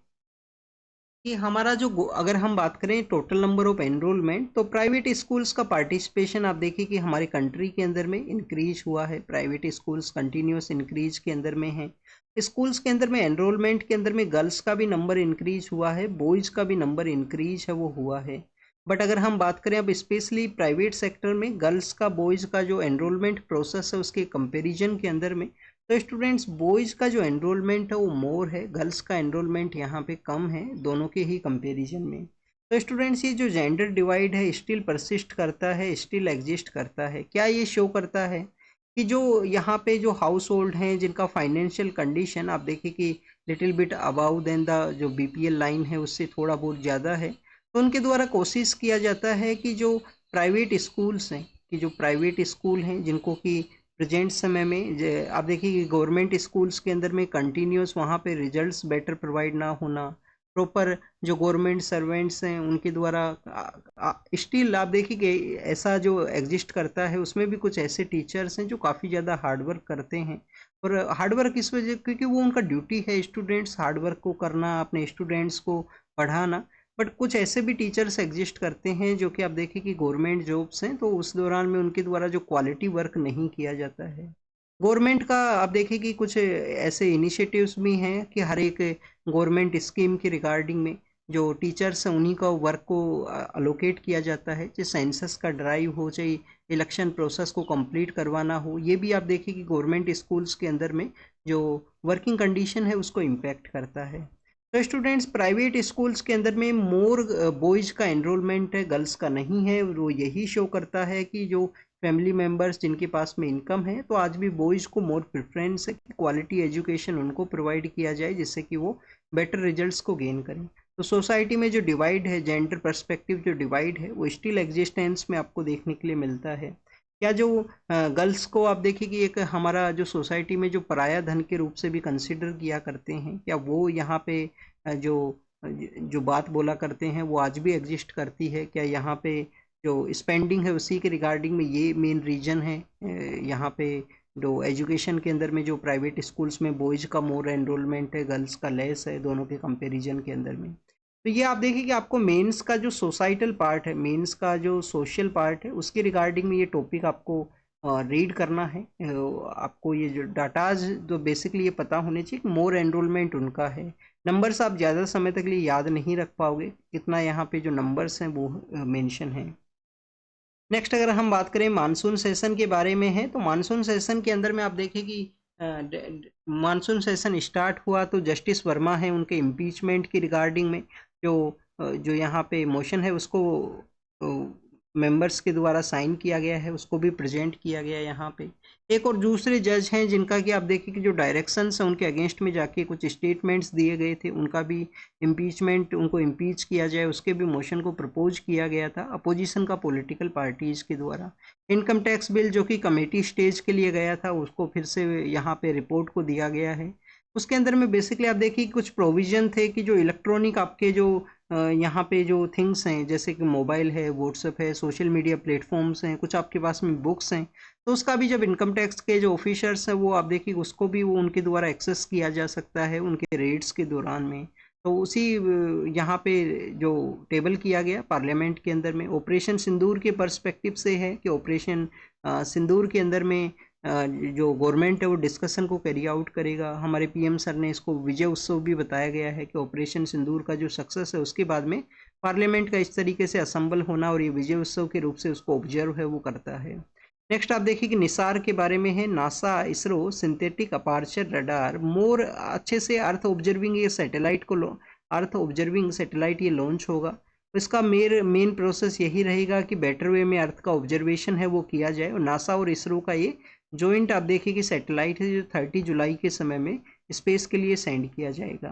कि हमारा जो अगर हम बात करें टोटल नंबर ऑफ एनरोलमेंट, तो प्राइवेट स्कूल्स का पार्टिसिपेशन आप देखिए कि हमारे कंट्री के अंदर में इंक्रीज हुआ है। प्राइवेट स्कूल्स कंटिन्यूस इंक्रीज के अंदर में हैं। स्कूल्स के अंदर में एनरोलमेंट के अंदर में गर्ल्स का भी नंबर इंक्रीज हुआ है, बॉयज़ का भी नंबर इंक्रीज है वो हुआ है। बट अगर हम बात करें अब स्पेशली प्राइवेट सेक्टर में गर्ल्स का बॉयज़ का जो एनरोलमेंट प्रोसेस है उसके कंपेरिजन के अंदर में, तो स्टूडेंट्स बॉयज़ का जो एनरोलमेंट है वो मोर है, गर्ल्स का एनरोलमेंट यहाँ पे कम है दोनों के ही कंपैरिजन में। तो स्टूडेंट्स ये जो जेंडर डिवाइड है स्टिल परसिस्ट करता है, स्टिल एग्जिस्ट करता है। क्या ये शो करता है कि जो यहाँ पे जो हाउस होल्ड हैं जिनका फाइनेंशियल कंडीशन आप देखिए कि little bit above than the जो बीपीएल लाइन है उससे थोड़ा बहुत ज़्यादा है, तो उनके द्वारा कोशिश किया जाता है कि जो प्राइवेट स्कूल्स हैं, कि जो प्राइवेट स्कूल हैं जिनको कि प्रेजेंट समय में आप देखिए कि गवर्नमेंट स्कूल्स के अंदर में कंटिन्यूस वहाँ पे रिजल्ट्स बेटर प्रोवाइड ना होना, प्रॉपर जो गवर्नमेंट सर्वेंट्स हैं उनके द्वारा स्टिल आप देखिए कि ऐसा जो एग्जिस्ट करता है उसमें भी कुछ ऐसे टीचर्स हैं जो काफ़ी ज़्यादा हार्डवर्क करते हैं। और हार्डवर्क इस वजह क्योंकि वो उनका ड्यूटी है स्टूडेंट्स हार्डवर्क को करना, अपने स्टूडेंट्स को पढ़ाना। बट कुछ ऐसे भी टीचर्स एग्जिस्ट करते हैं जो कि आप देखें कि गवर्नमेंट जॉब्स हैं तो उस दौरान में उनके द्वारा जो क्वालिटी वर्क नहीं किया जाता है। गवर्नमेंट का आप देखें कि कुछ ऐसे इनिशिएटिव्स भी हैं कि हर एक गवर्नमेंट स्कीम के रिगार्डिंग में जो टीचर्स हैं उन्हीं का वर्क को अलोकेट किया जाता है, चाहे सेंसस का ड्राइव हो, चाहे इलेक्शन प्रोसेस को कंप्लीट करवाना हो। ये भी आप देखिए कि गवर्नमेंट स्कूल्स के अंदर में जो वर्किंग कंडीशन है उसको इम्पैक्ट करता है। तो स्टूडेंट्स, प्राइवेट स्कूल्स के अंदर में मोर बॉयज़ का एनरोलमेंट है, गर्ल्स का नहीं है। वो यही शो करता है कि जो फैमिली मेम्बर्स जिनके पास में इनकम है, तो आज भी बॉयज़ को मोर प्रेफरेंस है कि क्वालिटी एजुकेशन उनको प्रोवाइड किया जाए, जिससे कि वो बेटर रिजल्ट्स को गेन करें। तो सोसाइटी में जो डिवाइड है, जेंडर पर्सपेक्टिव जो डिवाइड है, वो स्टिल एग्जिस्टेंस में आपको देखने के लिए मिलता है। क्या जो गर्ल्स को आप देखिए कि एक हमारा जो सोसाइटी में जो पराया धन के रूप से भी कंसिडर किया करते हैं, क्या वो यहाँ पे जो बात बोला करते हैं वो आज भी एग्जिस्ट करती है? क्या यहाँ पे जो स्पेंडिंग है उसी के रिगार्डिंग में ये मेन रीजन है? यहाँ पे जो एजुकेशन के अंदर में जो प्राइवेट स्कूल्स में बॉयज़ का मोर एनरोलमेंट है, गर्ल्स का लेस है, दोनों के कंपैरिजन के अंदर में। तो ये आप देखिए कि आपको मेंस का जो सोसाइटल पार्ट है, मेंस का जो सोशल पार्ट है, उसके रिगार्डिंग में ये टॉपिक आपको रीड करना है। आपको ये जो डाटाज जो बेसिकली ये पता होने चाहिए कि मोर एनरोलमेंट उनका है। नंबर्स आप ज़्यादा समय तक लिए याद नहीं रख पाओगे, कितना यहाँ पे जो नंबर्स हैं वो मेंशन हैं। नेक्स्ट अगर हम बात करें मानसून सेशन के बारे में है, तो मानसून सेशन के अंदर में आप देखें कि मानसून सेशन स्टार्ट हुआ तो जस्टिस वर्मा है, उनके इम्पीचमेंट की रिगार्डिंग में जो यहाँ पे मोशन है उसको मेंबर्स के द्वारा साइन किया गया है, उसको भी प्रेजेंट किया गया है यहाँ पे। एक और दूसरे जज हैं जिनका कि आप देखिए कि जो डायरेक्शंस हैं उनके अगेंस्ट में जाके कुछ स्टेटमेंट्स दिए गए थे, उनका भी इम्पीचमेंट, उनको इम्पीच किया जाए उसके भी मोशन को प्रपोज किया गया था अपोजिशन का पॉलिटिकल पार्टीज के द्वारा। इनकम टैक्स बिल जो कि कमेटी स्टेज के लिए गया था, उसको फिर से यहाँ पे रिपोर्ट को दिया गया है। उसके अंदर में बेसिकली आप देखिए कुछ प्रोविजन थे कि जो इलेक्ट्रॉनिक आपके जो यहाँ पे जो थिंग्स हैं, जैसे कि मोबाइल है, व्हाट्सएप है, सोशल मीडिया प्लेटफॉर्म्स हैं, कुछ आपके पास में बुक्स हैं, तो उसका भी जब इनकम टैक्स के जो ऑफिसर्स हैं वो आप देखिए उसको भी वो उनके द्वारा एक्सेस किया जा सकता है उनके रेड्स के दौरान में। तो उसी यहाँ पे जो टेबल किया गया पार्लियामेंट के अंदर में ऑपरेशन सिंदूर के पर्सपेक्टिव से है कि ऑपरेशन सिंदूर के अंदर में जो गवर्नमेंट है वो डिस्कशन को कैरी आउट करेगा। हमारे पीएम सर ने इसको विजय उत्सव भी बताया गया है कि ऑपरेशन सिंदूर का जो सक्सेस है उसके बाद में पार्लियामेंट का इस तरीके से असम्बल होना और ये विजय उत्सव के रूप से उसको ऑब्जर्व है वो करता है। नेक्स्ट आप देखिए कि निसार के बारे में है, NASA ISRO synthetic aperture radar more अच्छे से अर्थ ऑब्जर्विंग ये सैटेलाइट को अर्थ ऑब्जर्विंग सैटेलाइट ये लॉन्च होगा। इसका मेन प्रोसेस यही रहेगा कि बेटर वे में अर्थ का ऑब्जर्वेशन है वो किया जाए, और नासा और इसरो का ये जॉइंट आप देखिए कि सैटेलाइट है जो 30 जुलाई के समय में स्पेस के लिए सेंड किया जाएगा।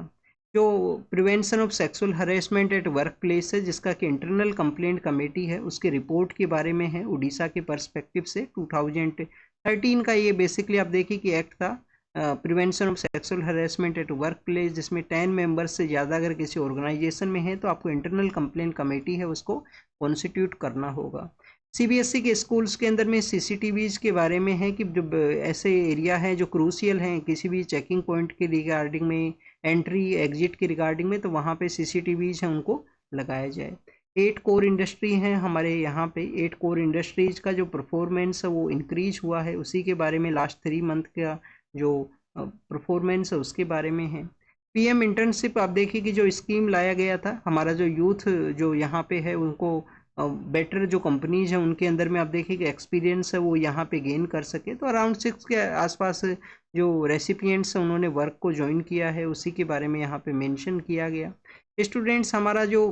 जो prevention of sexual harassment at work place है, जिसका कि इंटरनल कंप्लेंट कमेटी है, उसके रिपोर्ट के बारे में है उड़ीसा के पर्सपेक्टिव से 2013 का ये बेसिकली आप देखिए कि एक्ट था prevention of sexual harassment at work place, जिसमें 10 मेंबर्स से ज़्यादा अगर किसी ऑर्गेनाइजेशन में है तो आपको इंटरनल कंप्लेंट कमेटी है उसको कॉन्स्टिट्यूट करना होगा। सीबीएसई के स्कूल्स के अंदर में सीसीटीवीज के बारे में है कि जब ऐसे एरिया हैं जो क्रूशियल हैं किसी भी चेकिंग पॉइंट के रिगार्डिंग में, एंट्री एग्जिट के रिगार्डिंग में, तो वहाँ पे सीसीटीवीज हैं उनको लगाया जाए। 8 कोर इंडस्ट्री हैं हमारे यहाँ पे, 8 कोर इंडस्ट्रीज का जो परफॉर्मेंस है वो इंक्रीज हुआ है, उसी के बारे में लास्ट 3 मंथ का जो परफॉर्मेंस है उसके बारे में है। पीएम इंटर्नशिप आप देखिए कि जो स्कीम लाया गया था, हमारा जो यूथ जो यहाँ पे है उनको बेटर जो कंपनीज हैं उनके अंदर में आप देखिए कि एक्सपीरियंस है वो यहाँ पे गेन कर सके, तो अराउंड 6 के आसपास जो रेसिपिएंट्स हैं उन्होंने वर्क को ज्वाइन किया है, उसी के बारे में यहाँ पे मेंशन किया गया। स्टूडेंट्स, हमारा जो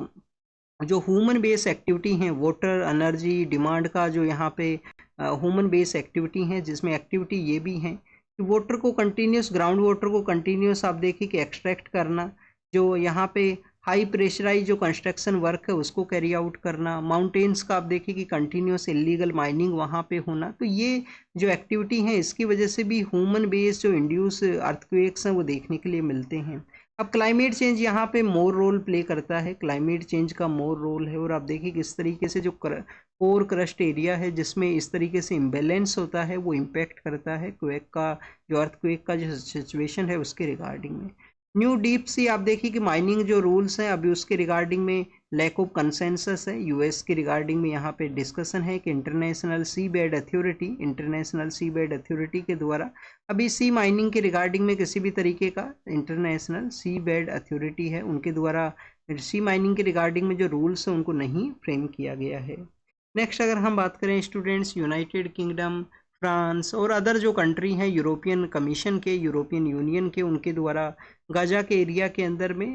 ह्यूमन बेस एक्टिविटी हैं, वाटर एनर्जी डिमांड का जो यहाँ पे ह्यूमन बेस एक्टिविटी हैं, जिसमें एक्टिविटी ये भी हैं कि वाटर को कंटिन्यूस, ग्राउंड वाटर को कंटिन्यूस आप देखिए कि एक्सट्रैक्ट करना, जो यहाँ पे हाई प्रेशराइज जो कंस्ट्रक्शन वर्क है उसको कैरी आउट करना, माउंटेन्स का आप देखिए कि कंटिन्यूस इलीगल माइनिंग वहाँ पे होना, तो ये जो एक्टिविटी हैं इसकी वजह से भी ह्यूमन बेस जो इंड्यूस अर्थक्वेक्स हैं वो देखने के लिए मिलते हैं। अब क्लाइमेट चेंज यहाँ पे मोर रोल प्ले करता है, क्लाइमेट चेंज का मोर रोल है, और आप देखिए किस तरीके से जो कोर क्रस्ट एरिया है जिसमें इस तरीके से इम्बेलेंस होता है वो इम्पैक्ट करता है क्वेक का, जो अर्थक्वेक का जो सिचुएशन है उसके रिगार्डिंग में। न्यू डीप सी आप देखिए कि माइनिंग जो रूल्स हैं अभी उसके रिगार्डिंग में लैक ऑफ कंसेंसस है यूएस के रिगार्डिंग में। यहाँ पे डिस्कशन है कि इंटरनेशनल सी बेड अथॉरिटी के द्वारा अभी सी माइनिंग के रिगार्डिंग में किसी भी तरीके का इंटरनेशनल सी बेड अथॉरिटी है उनके द्वारा सी माइनिंग के रिगार्डिंग में जो रूल्स है उनको नहीं फ्रेम किया गया है। नेक्स्ट अगर हम बात करें स्टूडेंट्स, यूनाइटेड किंगडम, फ्रांस और अदर जो कंट्री हैं यूरोपियन कमीशन के, यूरोपियन यूनियन के, उनके द्वारा गाजा के एरिया के अंदर में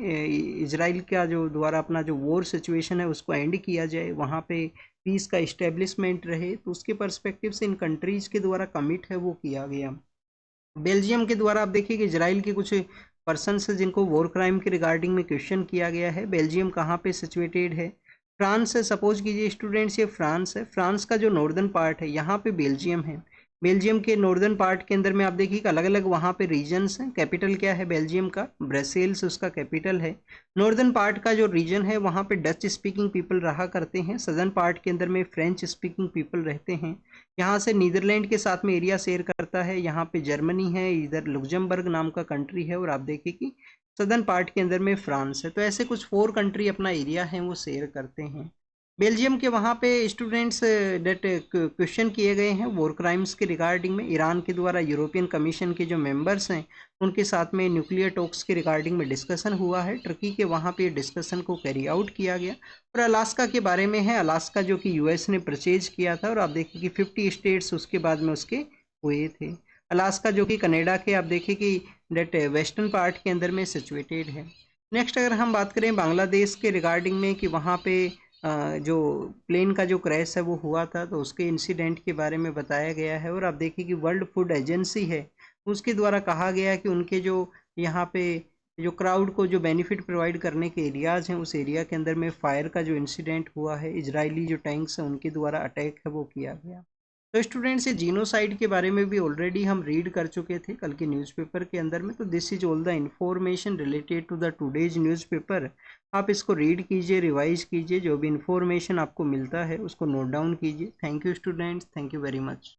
इजराइल का जो द्वारा अपना जो वॉर सिचुएशन है उसको एंड किया जाए, वहाँ पे पीस का इस्टेब्लिशमेंट रहे, तो उसके पर्सपेक्टिव से इन कंट्रीज़ के द्वारा कमिट है वो किया गया। बेल्जियम के द्वारा आप देखिए कि इजराइल के कुछ पर्सन्स जिनको वॉर क्राइम के रिगार्डिंग में क्वेश्चन किया गया है। बेल्जियम कहाँ पे सिचुएटेड है? फ्रांस है। सपोज कीजिए स्टूडेंट्स ये फ्रांस है, फ्रांस का जो नॉर्दर्न पार्ट है यहाँ पे बेल्जियम है। बेल्जियम के नॉर्दर्न पार्ट के अंदर में आप देखिए अलग अलग वहाँ पे रीजन्स हैं। कैपिटल क्या है बेल्जियम का? ब्रसेल्स उसका कैपिटल है। नॉर्दर्न पार्ट का जो रीजन है वहाँ पे डच स्पीकिंग पीपल रहा करते हैं, सदर्न पार्ट के अंदर में फ्रेंच स्पीकिंग पीपल रहते हैं। यहाँ से नीदरलैंड के साथ में एरिया शेयर करता है, यहाँ पे जर्मनी है, इधर लुक्जमबर्ग नाम का कंट्री है, और आप देखिए कि सदर्न पार्ट के अंदर में फ्रांस है। तो ऐसे कुछ 4 कंट्री अपना एरिया है वो शेयर करते हैं। बेल्जियम के वहाँ पे स्टूडेंट्स डेट क्वेश्चन किए गए हैं वॉर क्राइम्स के रिगार्डिंग में। ईरान के द्वारा यूरोपियन कमीशन के जो मेंबर्स हैं उनके साथ में न्यूक्लियर टॉक्स के रिगार्डिंग में डिस्कशन हुआ है। टर्की के वहाँ पे डिस्कशन को कैरी आउट किया गया। और अलास्का के बारे में है, अलास्का जो कि यूएस ने परचेज किया था, और आप देखिए कि 50 स्टेट्स उसके बाद में उसके हुए थे। अलास्का जो कि कनाडा के आप देखिए कि डेट वेस्टर्न पार्ट के अंदर में सिचुएटेड है। नेक्स्ट अगर हम बात करें बांग्लादेश के रिगार्डिंग में कि वहाँ पे जो प्लेन का जो क्रैश है वो हुआ था, तो उसके इंसिडेंट के बारे में बताया गया है। और आप देखिए कि वर्ल्ड फूड एजेंसी है उसके द्वारा कहा गया है कि उनके जो यहाँ पे जो क्राउड को जो बेनिफिट प्रोवाइड करने के एरियाज़ हैं उस एरिया के अंदर में फायर का जो इंसिडेंट हुआ है, इजरायली जो टैंक्स हैं उनके द्वारा अटैक है वो किया गया। तो स्टूडेंट्स ये जीनोसाइड के बारे में भी ऑलरेडी हम रीड कर चुके थे कल के न्यूज़पेपर के अंदर में। तो this is all the information related to the today's newspaper. आप इसको रीड कीजिए, रिवाइज कीजिए, जो भी इंफॉर्मेशन आपको मिलता है उसको नोट डाउन कीजिए। Thank you students, thank you very much.